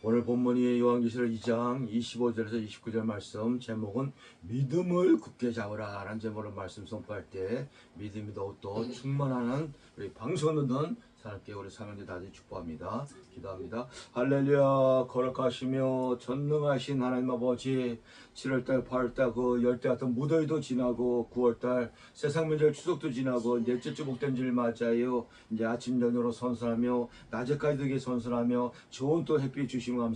오늘 본문이 요한계시록 2장 25절에서 29절 말씀, 제목은 믿음을 굳게 잡으라 라는 제목으로 말씀 선포할 때 믿음이 더욱더 충만하는 우리 방송을 사람께 우리 사명자 다들 축복합니다. 기도합니다. 할렐루야. 거룩하시며 전능하신 하나님 아버지, 7월달 8월달 그 열대 같은 무더위도 지나고 9월달 세상 명절 추석도 지나고 넷째 주 복된 줄 맞아요. 이제 아침 저녁으로 선선하며 낮에까지 되게 선선하며 좋은 또 햇빛 주시면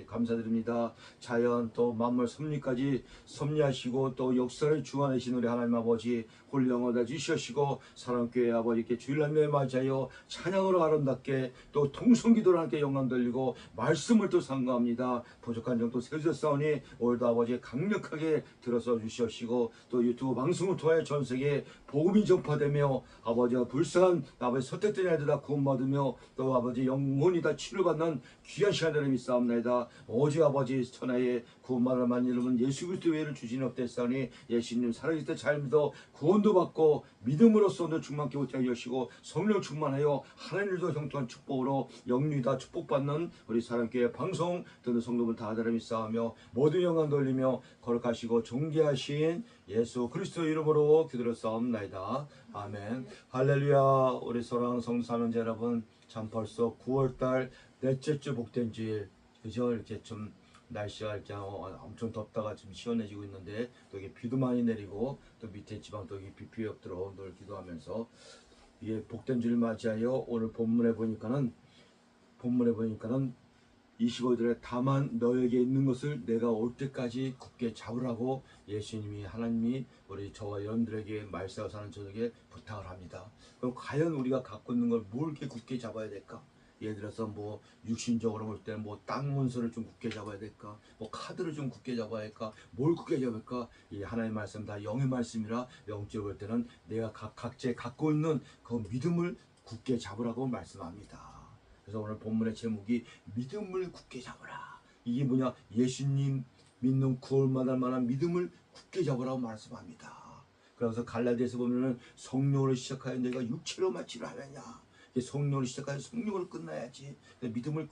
감사드립니다. 자연 또 만물 섭리까지 섭리하시고 또 역사를 주관하신 우리 하나님 아버지 홀령하다 주시옵시고 사랑교회 아버지께 주일날에 맞아요. 찬양으로 아름답게 또 통성기도로 함께 영광 돌리고 말씀을 또 상고합니다. 부족한 점도 세우셨사오니 오늘도 아버지 강력하게 들어서 주시옵시고 또 유튜브 방송을 통해 전세계에 복음이 전파되며 아버지가 불쌍한 아버지 선택된 아이들 다 구원받으며 또 아버지 영혼이 다 치료받는 귀한 시간들을 믿사옵나이다. 오직 아버지 천하에 구원받을 만한 이름은 예수 그리스도 외에는 주신 없댔사오니 예수님 살아계실 때 잘 믿어 구원도 받고 믿음으로써 충만케 못하게 하시고 성령 충만하여 하나님도 형통한 축복으로 영육이 다 축복받는 우리 사랑교회 방송 듣는 성도분 다 아들을 믿사오며 모든 영광 돌리며 거룩하시고 존귀하신 예수 그리스도 이름으로 기도드렸사옵나이다. 아멘. 할렐루야. 우리 사랑하는 성도사는 여러분, 참 벌써 9월달 넷째 주 복된 주일, 그죠? 이렇게 좀 날씨가 이렇게 엄청 덥다가 좀 시원해지고 있는데 또 이게 비도 많이 내리고 또 밑에 지방 또 비 피해 없도록 늘 기도하면서 이게 복된 주를 맞이하여 오늘 본문에 보니까는 25절에 다만 너에게 있는 것을 내가 올 때까지 굳게 잡으라고 예수님이 하나님이 우리 저와 여러분들에게 말세가 사는 저에게 부탁을 합니다. 그럼 과연 우리가 갖고 있는 걸 뭘 이렇게 굳게 잡아야 될까? 예를 들어서 뭐 육신적으로 볼 때는 뭐 땅 문서를 좀 굳게 잡아야 될까? 뭐 카드를 좀 굳게 잡아야 할까? 뭘 굳게 잡을까? 이 하나님의 말씀 다 영의 말씀이라 영적으로 볼 때는 내가 각자 갖고 있는 그 믿음을 굳게 잡으라고 말씀합니다. 그래서 오늘 본문의 제목이 믿음을 굳게 잡으라. 이게 뭐냐? 예수님 믿는 구원받을 만한 믿음을 굳게 잡으라고 말씀합니다. 그래서 갈라디아서 보면은 성령으로 시작하여 내가 육체로 마치려 하느냐. 성령으로 시작하여 성령으로 끝나야지. 믿음을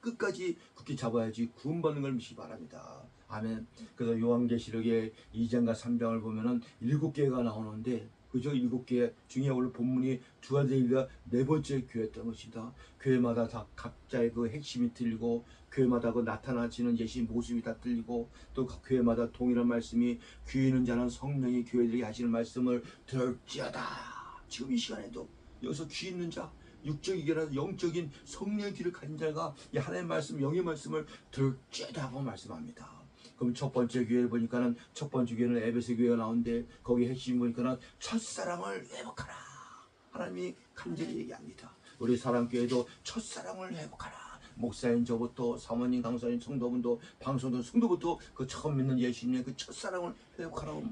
끝까지 굳게 잡아야지 구원받는 걸 믿기 바랍니다. 아멘. 그래서 요한계시록의 2장과 3장을 보면은 7개가 나오는데 그저 7개 중에 오늘 본문이 두아데일가 네 번째 교회였던 것이다. 교회마다 다 각자의 그 핵심이 틀리고 교회마다 그 나타나지는 예수님 모습이 다 틀리고 또 각 교회마다 동일한 말씀이 귀 있는 자는 성령이 교회들에게 하시는 말씀을 들을지어다. 지금 이 시간에도 여기서 귀 있는 자, 육적이게라도 영적인 성령의 귀를 가진 자가 이 하나님의 말씀, 영의 말씀을 들을지어다 하고 말씀합니다. 그럼 첫 번째 교회를 보니까는 첫 번째 교회는 에베소 교회가 나오는데 거기 핵심 보니까는 첫사랑을 회복하라. 하나님이 간절히 얘기합니다. 우리 사랑교회도 첫사랑을 회복하라. 목사인 저부터 사모님, 강사님, 성도분도 방송도 성도부터 그 처음 믿는 예수님의 그 첫사랑을 회복하라고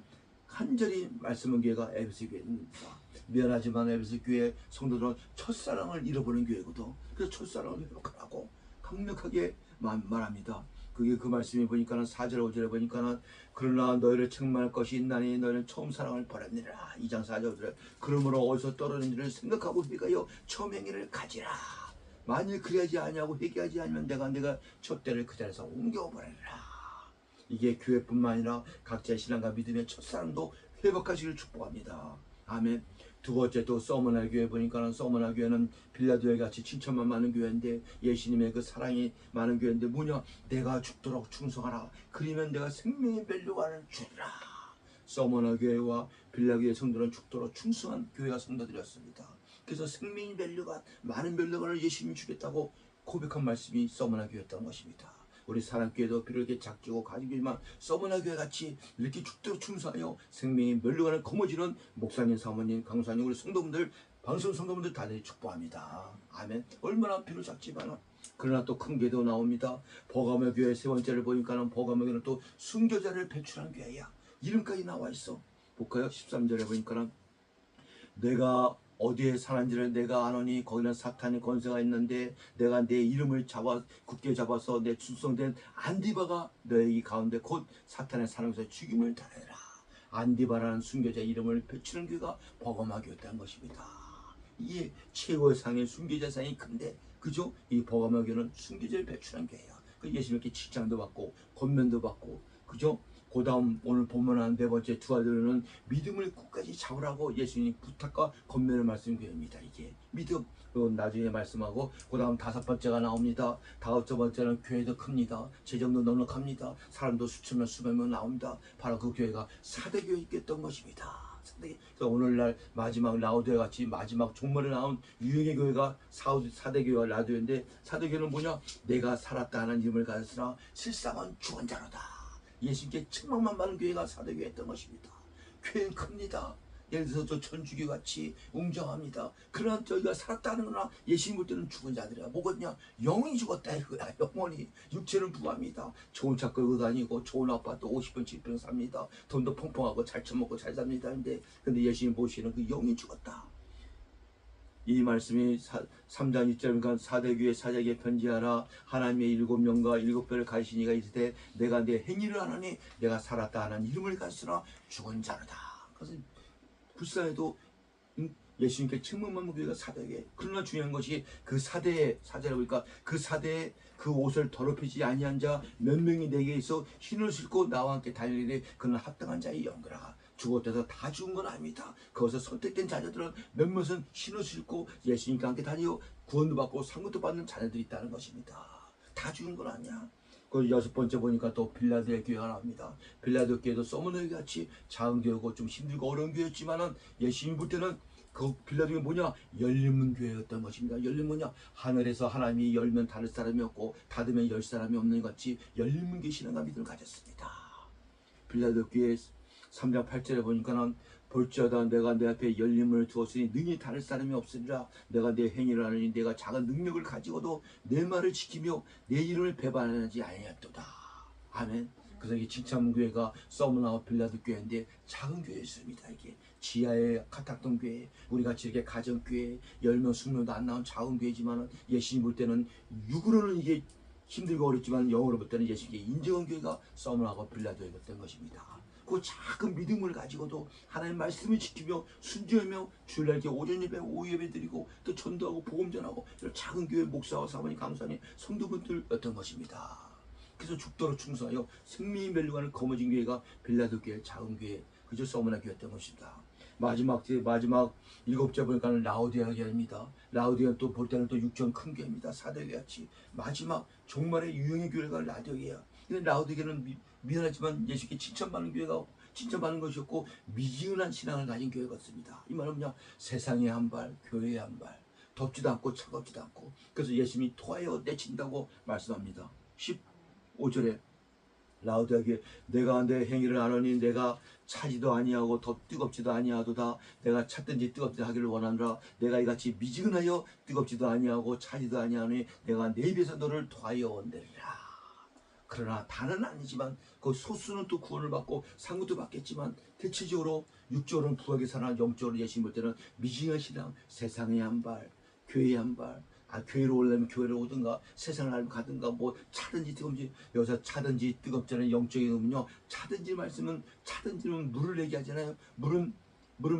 간절히 말씀한 교회가 에베소 교회입니다. 미안하지만 에베소 교회 성도들은 첫사랑을 잃어버린 교회거든. 그래서 첫사랑을 회복하라고 강력하게 말합니다. 그게 그 말씀이 보니까는 4절 5절에 보니까는 그러나 너희를 책망할 것이 있나니 너희는 처음 사랑을 버렸느니라. 2장 4절 5절에 그러므로 어디서 떨어진지를 생각하고 회개하여 처음 행위를 가지라. 만일 그래야지 아니하고 회개하지 않으면 내가 첫 때를 그 자리에서 옮겨버리라. 이게 교회뿐만 아니라 각자의 신앙과 믿음의 첫사랑도 회복하시기를 축복합니다. 아멘. 두 번째 또 서머나 교회 보니까는 서머나 교회는 빌라도에 같이 7천만 많은 교회인데 예수님의 그 사랑이 많은 교회인데 뭐냐? 내가 죽도록 충성하라. 그러면 내가 생명의 멸류관을 주리라. 서머나 교회와 빌라 교회 성도는 죽도록 충성한 교회가 성도들이었습니다. 그래서 생명의 멸류관, 많은 멸류관을 예수님이 주겠다고 고백한 말씀이 서머나 교회였던 것입니다. 우리 사랑교회도 비록 이렇게 작지고 가지지만 서머나 교회 같이 이렇게 죽도록 충성하여 생명의 멸류관을 거머쥐는 목사님, 사모님, 강사님, 우리 성도분들, 방송 성도분들 다들 축복합니다. 아멘. 얼마나 비록 작지만 그러나 또 큰 교회도 나옵니다. 버가모 교회 세 번째를 보니까는 버가모 교회는 또 순교자를 배출한 교회야. 이름까지 나와 있어. 볼까요? 13절에 보니까는 내가 어디에 사는지를 내가 아노니 거기는 사탄의 권세가 있는데 내가 내 이름을 굳게 잡아서 내 출성된 안디바가 너희 가운데 곧 사탄의 사랑에서 죽임을 당하리라. 안디바라는 순교자 이름을 배치는 교회가 버가모 교회였다는 것입니다. 이게 최고의 상의 순교자 상이 큰데 그죠? 이 버가모 교회는 순교제를 배출한 교회야. 그 예수님께 칭찬도 받고 권면도 받고, 그죠? 그 다음 오늘 본문한 네 번째 두 아들은 믿음을 끝까지 잡으라고 예수님 부탁과 권면을 말씀 교회입니다. 이게 믿음. 나중에 말씀하고 그 다음 다섯 번째가 나옵니다. 다섯 번째는 교회도 큽니다. 재정도 넉넉합니다. 사람도 수천 명 수백 명 나옵니다. 바로 그 교회가 사대교회 있겠던 것입니다. 그래서 오늘날 마지막 라오디아 같이 마지막 종말에 나온 유행의 교회가 사대교회와 라오디아인데, 사대교회는 뭐냐? 내가 살았다 하는 이름을 가졌으나 실상은 죽은 자로다. 예수님께 책망만 받는 교회가 사대교회였던 것입니다. 교회는 큽니다. 예를 들어서 저 천주교 같이 웅장합니다. 그러나 저희가 살았다는 거나 예수님 볼 때는 죽은 자들이야. 뭐겠냐? 영이 죽었다 이거야. 영혼이. 육체는 부합니다. 좋은 차 끌고 다니고 좋은 아파트 50평 70평 삽니다. 돈도 펑펑하고 잘 처먹고 잘 삽니다. 근데 예수님 보시는 그 영이 죽었다. 이 말씀이 3장 1절이니까 사대교회 사제에게 편지하라. 하나님의 7명과 7별을 가시니가 있으되 내가 내 행위를 하느니 내가 살았다 하는 이름을 가졌으나 죽은 자로다. 그래서 불쌍해도 예수님께 책망받는 교회가 사대교회. 그러나 중요한 것이 그 사대의 사제라고 하니까 그 사대에 그 옷을 더럽히지 아니한 자 몇 명이 내게 있어 흰을 신고 나와 함께 달리되 그는 합당한 자의 영거라. 죽었대서 다 죽은 건 아닙니다. 거기서 선택된 자녀들은 몇몇은 흰옷을 신고 예수님과 함께 다니고 구원도 받고 상급도 받는 자녀들이 있다는 것입니다. 다 죽은 건 아니야. 그 여섯 번째 보니까 또 빌라델 교회가 나옵니다. 빌라델 교회도 소문의 같이 작은 교회고 좀 힘들고 어려운 교회였지만은 예수님 볼 때는 그 빌라델이 뭐냐? 열린 교회였던 것입니다. 열린 뭐냐? 하늘에서 하나님이 열면 닫을 사람이 없고 닫으면 열 사람이 없는 것 같이 열린 교회 신앙과 믿음을 가졌습니다. 빌라델 교회 3장 8절에 보니까는 볼지어다 내가 내 앞에 열림을 두었으니 능히 다를 사람이 없으리라. 내가 내 행위를 하느니 내가 작은 능력을 가지고도 내 말을 지키며 내 이름을 배반하지 아니하였도다. 아멘. 그래서 이 칭찬문교회가 서문하고 빌라드 교회인데 작은 교회였습니다. 이게 지하의 카탁동 교회, 우리 같이 이렇게 가정교회 10명 20명도 안 나온 작은 교회지만은 예수님 볼 때는 육으로는 이게 힘들고 어렵지만 영어로 볼 때는 예수님께 인정한 교회가 서문하고 빌라드였던 것입니다. 그 작은 믿음을 가지고도 하나님의 말씀을 지키며 순종하며 주일날 이렇게 오전 예배, 오후 예배 드리고 또 전도하고 복음 전하고 이런 작은 교회 목사와 사모님, 강사님, 성도분들였던 것입니다. 그래서 죽도록 충성하여 생명이 멸류관을 거머쥔 교회가 빌라도 교회, 작은 교회, 그저 서문화 교회였던 것입니다. 마지막 일곱째 보니까는 라오디아 교회입니다. 라오디아는 또 볼 때는 또 육정 큰 교회입니다. 사대교회 같이 마지막 종말의 유형의 교회가 라오디아야. 근데 라오디아는 미안하지만 예수께 칭찬받는 교회가 칭찬받는 것이었고 미지근한 신앙을 가진 교회 같습니다. 이 말은 뭐냐? 세상에 한 발, 교회에 한 발, 덥지도 않고 차갑지도 않고. 그래서 예수님이 토하여 내친다고 말씀합니다. 15절에 라오디아 교회 내가 내 행위를 아노니 내가 차지도 아니하고 더 뜨겁지도 아니하도다. 내가 찼든지 뜨겁지 하기를 원하노라. 내가 이같이 미지근하여 뜨겁지도 아니하고 차지도 아니하니 내가 내 입에서 너를 토하여 온대리라. 그러나 다는 아니지만 그 소수는 또 구원을 받고 상급도 받겠지만 대체적으로 육적으로는 부하게 사나 영적으로 예수님 볼 때는 미지근한 신앙, 세상에 한 발, 교회에 한 발. 교회로 오려면 교회로 오든가 세상을 알면 가든가 뭐 차든지 뜨겁지. 여기서 차든지 뜨겁잖아요. 영적인 의미는요. 차든지 말씀은 차든지는 물을 얘기하잖아요. 물은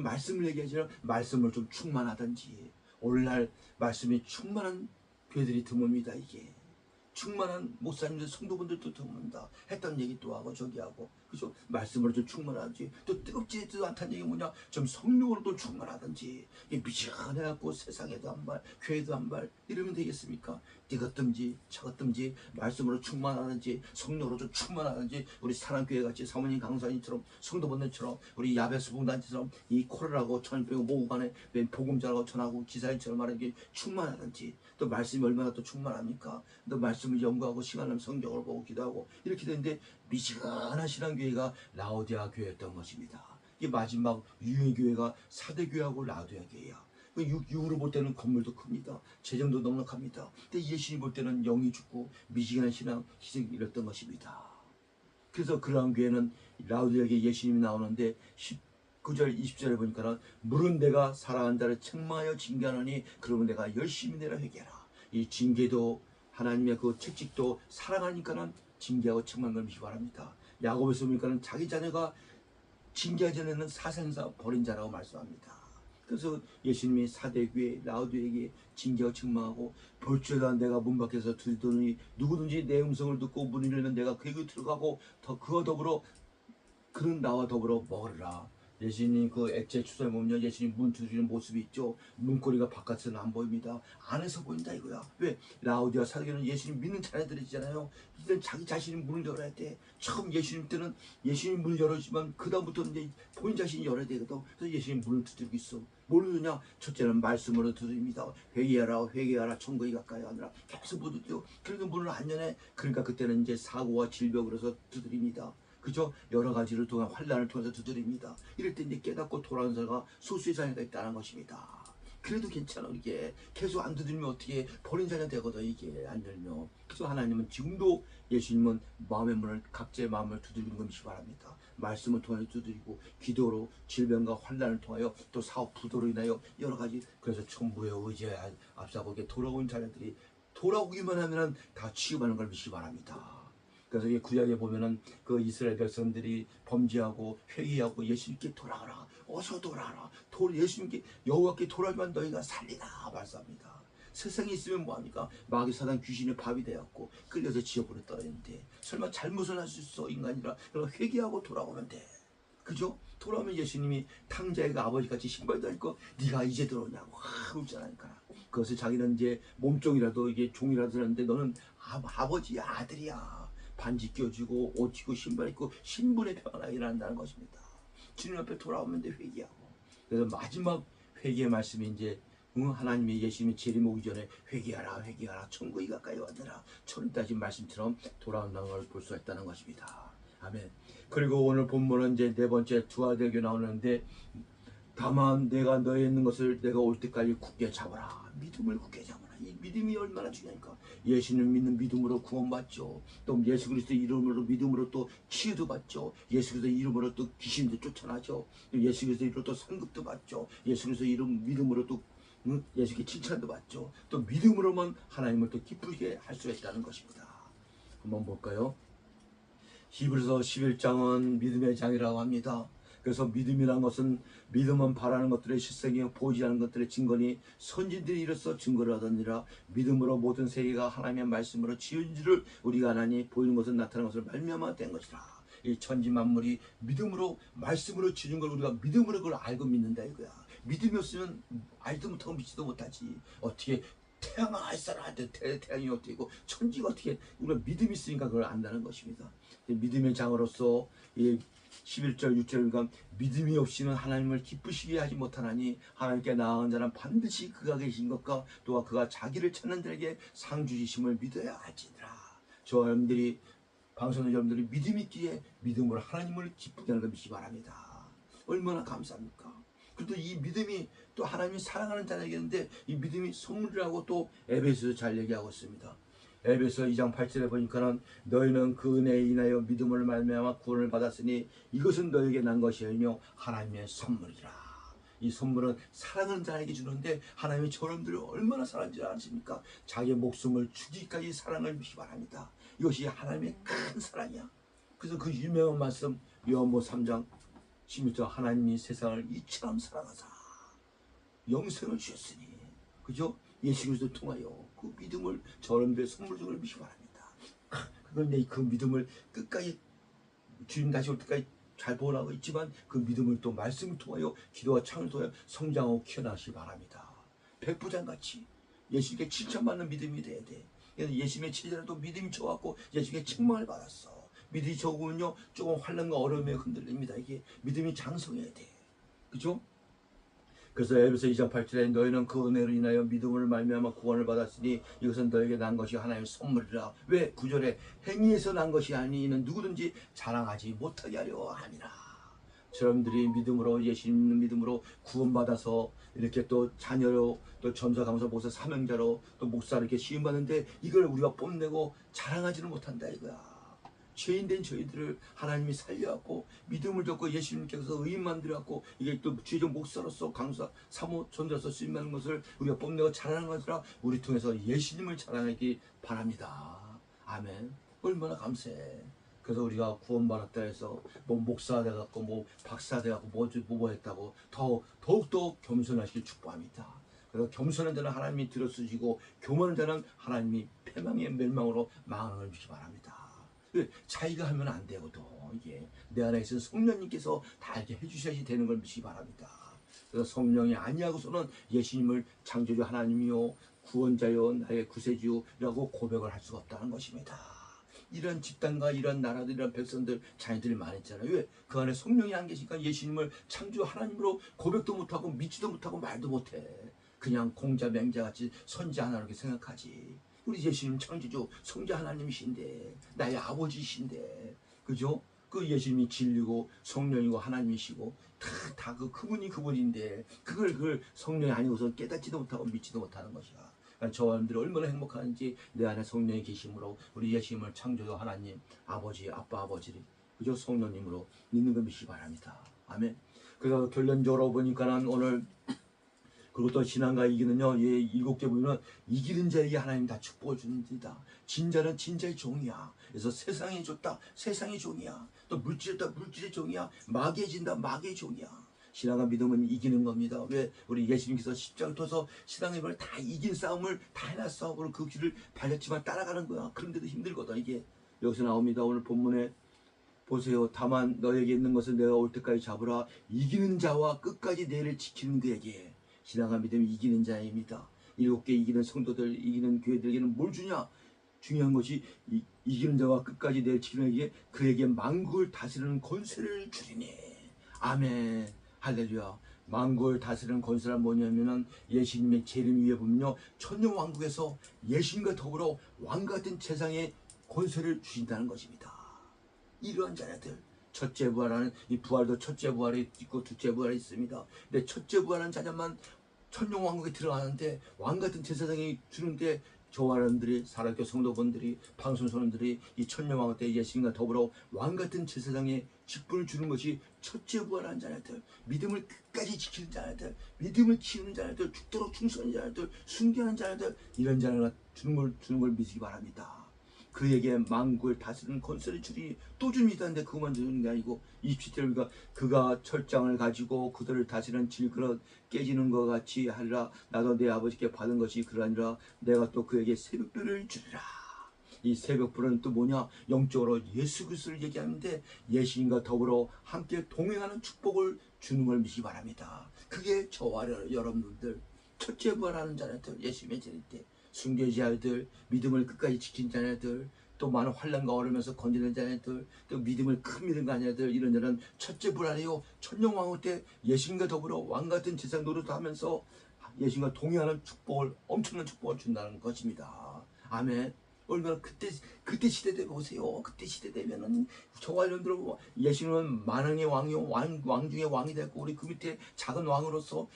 말씀을 얘기하잖아요. 말씀을 좀 충만하든지. 오늘날 말씀이 충만한 교회들이 드뭅니다. 이게 충만한 목사님들 성도분들도 드뭅니다. 했던 얘기 또 하고 저기 하고 그죠? 말씀으로 좀 충만하지. 또 뜨겁지도 않다는 얘기 뭐냐? 좀 성령으로도 충만하든지. 미지근해갖고 세상에도 한 발, 교회도 한 발 이러면 되겠습니까? 뜨겁든지 차갑든지 말씀으로 충만하든지 성령으로 좀 충만하든지 우리 사랑교회 같이 사모님 강사님처럼 성도분들처럼 우리 야베스 봉단처럼 이 코로나고 전병 모국간에 복음 전하고 전하고 기사님처럼 말하는 충만하든지 또 말씀이 얼마나 또 충만합니까? 또 말씀을 연구하고 시간 나면 성경을 보고 기도하고 이렇게 되는데 미지근한 신앙교회가 라오디아 교회였던 것입니다. 이 마지막 유의 교회가 사대교회하고 라오디아 교회야. 육으로 볼 때는 건물도 큽니다. 재정도 넉넉합니다. 근데 예수님 볼 때는 영이 죽고 미지근한 신앙 희생이 이랬던 것입니다. 그래서 그러한 교회는 라오디아에게 예수님이 나오는데 19절 20절에 보니까 물은 내가 사랑한 자를 책망하여 징계하노니 그러면 내가 열심히 내라 회개하라. 이 징계도 하나님의 그 책직도 사랑하니까는 징계하고 책망하는 걸 미워합니다. 야고보서 보니까는 자기 자녀가 징계하지 않는 사생사 버린 자라고 말씀합니다. 그래서 예수님이 사대교회 라우디에게 징계하고 책망하고 볼지어다 내가 문 밖에서 두드리더니 누구든지 내 음성을 듣고 문을 열면 내가 그에게 들어가고 더 그와 더불어 그는 나와 더불어 먹으리라. 예수님 그 액체 추수에 보면 예수님 문 두드리는 모습이 있죠. 문고리가 바깥에서는 안 보입니다. 안에서 보인다 이거야. 왜? 라우디아 사도교는 예수님 믿는 자녀들이잖아요. 이제는 자기 자신이 문을 열어야 돼. 처음 예수님 때는 예수님 문을 열었지만 그 다음부터는 이제 본인 자신이 열어야 되거든. 그래서 예수님 문을 두드리고 있어. 뭘 두드냐? 첫째는 말씀으로 두드립니다. 회개하라 회개하라 천국이 가까이 하느라 계속 못 두드려. 그래도 문을 안 여네. 그러니까 그때는 이제 사고와 질병으로서 두드립니다. 그죠? 여러 가지를 통한 환란을 통해서 두드립니다. 이럴 때 이제 깨닫고 돌아오는 자가 소수의 자녀가 있다는 것입니다. 그래도 괜찮아. 이게 계속 안 두드리면 어떻게 버린 자녀 되거든. 이게 안 열면. 그래서 하나님은 지금도 예수님은 마음의 문을 각자의 마음을 두드리는 것이 바랍니다. 말씀을 통해 두드리고 기도로 질병과 환란을 통하여 또 사업 부도로 인하여 여러 가지 그래서 천부의 의지에 앞서고 돌아온 자녀들이 돌아오기만 하면은 다 치유하는 걸 믿기 바랍니다. 그래서 이 구약에 보면은 그 이스라엘 백성들이 범죄하고 회개하고 예수님께 돌아오라, 어서 돌아오라, 예수님께 여호와께 돌아오면 너희가 살리라 말씀합니다. 세상에 있으면 뭐합니까? 마귀 사단 귀신의 밥이 되었고 끌려서 지옥으로 떨어졌는데 설마 잘못을 할 수 있어 인간이라. 그럼 회개하고 돌아오면 돼. 그죠? 돌아오면 예수님이 탕자애가 아버지같이 신발도 입고 네가 이제 들어오냐고 웃잖아니까. 그것을 자기는 이제 몸종이라도 이게 종이라도 하는데 너는 아버지야 아들이야. 반지 껴주고 옷 입고 신발 입고 신분의 평안하게 일어난다는 것입니다. 주님 앞에 돌아오면 돼 회개하고. 그래서 마지막 회개의 말씀이 이제 하나님이 예수님이 재림오기 전에 회개하라 회개하라 천국이 가까이 왔느라 천국까지 말씀처럼 돌아온다는 걸 볼 수가 있다는 것입니다. 아멘. 그리고 오늘 본문은 이제 네 번째 두아대교 나오는데 다만 내가 너에 있는 것을 내가 올 때까지 굳게 잡아라. 믿음을 굳게 잡아라. 이 믿음이 얼마나 중요하니까. 예수님 믿는 믿음으로 구원받죠. 또 예수 그리스도 이름으로 믿음으로 또 치유도 받죠. 예수 그리스도 이름으로 또 귀신도 쫓아나죠. 예수 그리스도 이름으로 또 상급도 받죠. 예수 그리스도 이름 믿음으로 또 예수께 칭찬도 받죠. 또 믿음으로만 하나님을 또 기쁘게 할 수 있다는 것입니다. 한번 볼까요? 히브리서 11장은 믿음의 장이라고 합니다. 그래서 믿음이란 것은 믿음은 바라는 것들의 실생이요 보이지 않는 것들의 증거니 선진들이 이로써 증거를 하더니라. 믿음으로 모든 세계가 하나님의 말씀으로 지은지를 우리가 하나니 보이는 것은 나타나는 것을 말미암아 된 것이라. 이 천지 만물이 믿음으로 말씀으로 지은 걸 우리가 믿음으로 그걸 알고 믿는다 이거야. 믿음이 없으면 알도 못하고 믿지도 못하지. 어떻게 태양아 알싸라 할 때 태양이 어떻게 있고 천지가 어떻게 우리가 믿음이 있으니까 그걸 안다는 것입니다. 믿음의 장으로서 이 11절 6절과 믿음이 없이는 하나님을 기쁘시게 하지 못하나니 하나님께 나아간 자는 반드시 그가 계신 것과 또한 그가 자기를 찾는 자에게 상 주시심을 믿어야 할지니라. 저와 여러분들이 방송의 여러분들이 믿음 있기에 믿음으로 하나님을 기쁘게 하는 걸 믿기 바랍니다. 얼마나 감사합니까? 그래도 이 믿음이 또 하나님이 사랑하는 자에게인데 이 믿음이 선물이라고 또 에베소에서 잘 얘기하고 있습니다. 에베소 2장 8절에 보니까는 너희는 그 은혜에 인하여 믿음을 말미암아 구원을 받았으니 이것은 너에게 난 것이 아니며 하나님의 선물이라. 이 선물은 사랑하는 자에게 주는데 하나님이 저놈들을 얼마나 사랑하는지 아십니까? 자기의 목숨을 주기까지 사랑을 믿기 바랍니다. 이것이 하나님의 큰 사랑이야. 그래서 그 유명한 말씀 요한복음 3장 16절 하나님이 세상을 이처럼 사랑하사 영생을 주셨으니 그죠? 예수 그리스도를 통하여 그 믿음을 저놈들의 선물 중을 믿기 바랍니다. 그런데 그 믿음을 끝까지 주님 다시 올 때까지 잘 보호하고 있지만 그 믿음을 또 말씀을 통하여 기도와 창을 통하여 성장하고 키워나가시기 바랍니다. 백부장같이 예수님께 칭찬받는 믿음이 돼야 돼. 예수님의 제자들도 믿음이 좋았고 예수님께 책망을 받았어. 믿음이 적으면요 조금 환난과 어려움에 흔들립니다. 이게 믿음이 장성해야 돼. 그죠? 그래서 에베소 2장 8절에 너희는 그 은혜로 인하여 믿음을 말미암아 구원을 받았으니 이것은 너에게 난 것이 하나님의 선물이라. 왜? 9절에 행위에서 난 것이 아니는 누구든지 자랑하지 못하게 하려 함이라. 여러분들이 믿음으로 예수님 믿음으로 구원받아서 이렇게 또 자녀로 또 전사 감사 목사 사명자로 또 목사 이렇게 시험받는데 이걸 우리가 뽐내고 자랑하지는 못한다 이거야. 죄인된 저희들을 하나님이 살려갖고 믿음을 줬고 예수님께서 의인 만들어갖고 이게 또 주의적 목사로서 강사 사모 전도로서 쓰임받는 것을 우리가 뽐내고 자랑하는 것이라 우리 통해서 예수님을 자랑하기 바랍니다. 아멘. 얼마나 감사해. 그래서 우리가 구원받았다 해서 뭐 목사 돼갖고 뭐 박사 돼갖고 뭐 했다고 더욱더 겸손하시길 축복합니다. 그래서 겸손한 자는 하나님이 들어쓰시고 교만한 자는 하나님이 패망의 멸망으로 망하는 걸 믿기 바랍니다. 자기가 하면 안 되거든. 이게 내 안에 있는 성령님께서 다 이렇게 해주셔야지 되는 걸 믿기 바랍니다. 그래서 성령이 아니하고서는 예수님을 창조주 하나님이요 구원자요 나의 구세주라고 고백을 할 수가 없다는 것입니다. 이런 집단과 이런 나라들 이런 백성들 자녀들이 많았잖아요. 왜? 그 안에 성령이 안 계시니까 예수님을 창조 하나님으로 고백도 못하고 믿지도 못하고 말도 못해. 그냥 공자 맹자같이 선자 하나 이렇게 생각하지. 우리 예수님 창조주 성자 하나님이신데 나의 아버지이신데 그죠? 그 예수님이 진리고 성령이고 하나님이시고 다 그분인데 그걸 성령이 아니고서 깨닫지도 못하고 믿지도 못하는 것이야. 저와 여러분들이 얼마나 행복한지 내 안에 성령이 계심으로 우리 예수님을 창조주 하나님 아버지 아빠 아버지를 그저 성령님으로 믿는 걸 믿기 바랍니다. 아멘. 그래서 결론적으로 보니까는 오늘 그리고 또 신앙과 이기는요, 7개 보면 이기는 자에게 하나님 다 축복을 주는다. 진자는 진자의 종이야. 그래서 세상이 줬다, 세상의 종이야. 또 물질했다, 물질의 종이야. 마귀에 진다, 마귀의 종이야. 신앙과 믿음은 이기는 겁니다. 왜? 우리 예수님께서 십자가를 통해서 신앙의 걸 다 이긴 싸움을 다 해놨어. 그리고 그 길을 달렸지만 따라가는 거야. 그런데도 힘들거든. 이게 여기서 나옵니다. 오늘 본문에 보세요. 다만 너에게 있는 것을 내가 올 때까지 잡으라. 이기는 자와 끝까지 내를 지키는 그에게. 신앙과 믿음이 이기는 자입니다. 7개 이기는 성도들, 이기는 교회들에게는 뭘 주냐? 중요한 것이 이기는 자와 끝까지 내를 지키는 이에게 그에게 만국을 다스리는 권세를 주리니. 아멘. 할렐루야. 만국을 다스리는 권세가 뭐냐면은 예수님의 재림 위에 보면요. 천년왕국에서 예수님과 더불어 왕같은 세상에 권세를 주신다는 것입니다. 이러한 자녀들. 첫째 부활하는 이 부활도 첫째 부활이 있고 둘째 부활이 있습니다. 근데 첫째 부활하는 자녀만 천년왕국에 들어가는데 왕같은 제사장이 주는데 저와 여러분들이 사랑교회 성도분들이 방송선원들이 이 천년왕국 때 예수님과 더불어 왕같은 제사장의 직분을 주는 것이 첫째 부활한 자녀들, 믿음을 끝까지 지키는 자녀들, 믿음을 키우는 자녀들, 죽도록 충성하는 자녀들, 순교하는 자녀들 이런 자녀가 주는 걸 믿으시기 바랍니다. 그에게 만국을 다스리는 권세를 주리. 또 줍니다. 근데 그것만 주는 게 아니고 27절에 그가 철장을 가지고 그들을 다스리는 질그릇 깨지는 것 같이 하리라. 나도 내 아버지께 받은 것이 그러하니라. 내가 또 그에게 새벽별을 주리라. 이 새벽별은 또 뭐냐? 영적으로 예수 그리스도를 얘기하는데 예수님과 더불어 함께 동행하는 축복을 주는 걸 믿기 바랍니다. 그게 저와 여러분들 첫째 부활하는 자녀들 예수님의 재림 때 순교의 자녀들, 믿음을 끝까지 지킨 자녀들, 또 많은 환난과 어려면서 건지는 자녀들, 또 믿음을 큰 믿음 자녀들 이런 자는 첫째 부활이요 천년왕국 때 예수님과 더불어 왕같은 제사장 노릇하면서 예수님과 동행하는 축복을 엄청난 축복을 준다는 것입니다. 아멘. 얼마나 그때 시대 때 보세요. 그때 시대 되면은 저와 여러분들 예수님은 만왕의 왕이요 왕 중에 왕이 됐고 우리 그 밑에 작은 왕으로서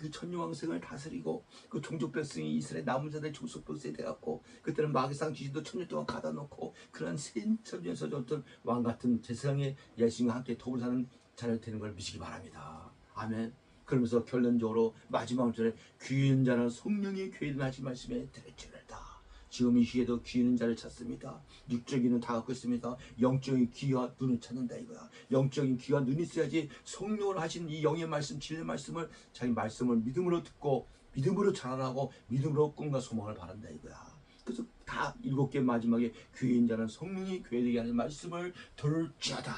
그 천년왕생을 다스리고 그 종족 백성이 이스라엘 남은 자들 종속 백성이 돼갖고 그때는 마귀상 귀신도 천년 동안 가다 놓고 그런 천년에서 어떤 왕 같은 제사장의 예수님과 함께 더불어 사는 자녀 되는 걸 믿으시기 바랍니다. 아멘. 그러면서 결론적으로 마지막 절에 귀인 자는 성령의 교회를 하신 말씀에 들을지어다. 지금 이 시에도 귀 있는 자를 찾습니다. 육적인은 다 갖고 있습니다. 영적인 귀와 눈을 찾는다 이거야. 영적인 귀와 눈이 있어야지 성령을 하신 이 영의 말씀, 진리의 말씀을 자기 말씀을 믿음으로 듣고 믿음으로 자라나고 믿음으로 꿈과 소망을 바란다 이거야. 그래서 다 7개 마지막에 귀 있는 자는 성령이 교회에게 하는 말씀을 들을지어다.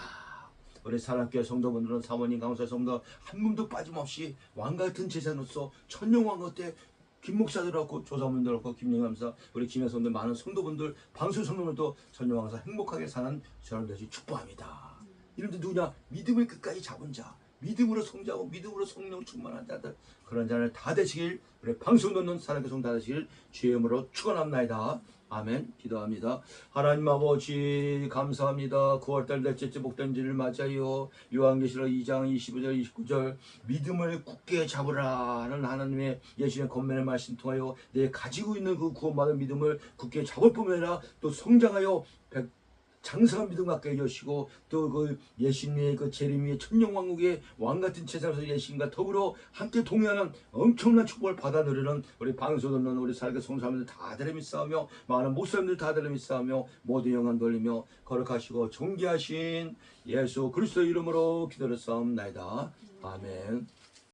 우리 사랑교회 성도분들은 사모님, 강사 성도 한 분도 빠짐없이 왕같은 제사로서 천년왕국 때 김 목사들하고 조사분들하고 김영감사 우리 김혜성들 많은 성도분들 방수 성도들도 천년왕사 행복하게 사는 저를 다시 축복합니다. 이런데 누구냐? 믿음을 끝까지 잡은 자, 믿음으로 성장하고 믿음으로 성령 충만한 자들 그런 자를 다 되시길 우리 방송 듣는 사랑교회 성도 다 되시길 주의 이름으로 축원합나이다. 아멘. 기도합니다. 하나님 아버지 감사합니다. 9월달 넷째 복된지를 맞아요. 요한계시록 2장 25절 29절 믿음을 굳게 잡으라는 하나님의 예수님의 권면의 말씀 통하여 내 가지고 있는 그 구원받은 믿음을 굳게 잡을 뿐만 아니라 또 성장하여 장성한 믿음 갖게 해주시고 또 그 예수님의 그 재림의 천년왕국의 왕같은 제사로서 예수님과 더불어 함께 동행하는 엄청난 축복을 받아 누리는 우리 방송 듣는 우리 살게 성사람들 다 되려 싸우며 많은 목사님들 다 되려 싸우며 모두 영광 돌리며 거룩하시고 존귀하신 예수 그리스도 이름으로 기도를 싸움나이다. 아멘.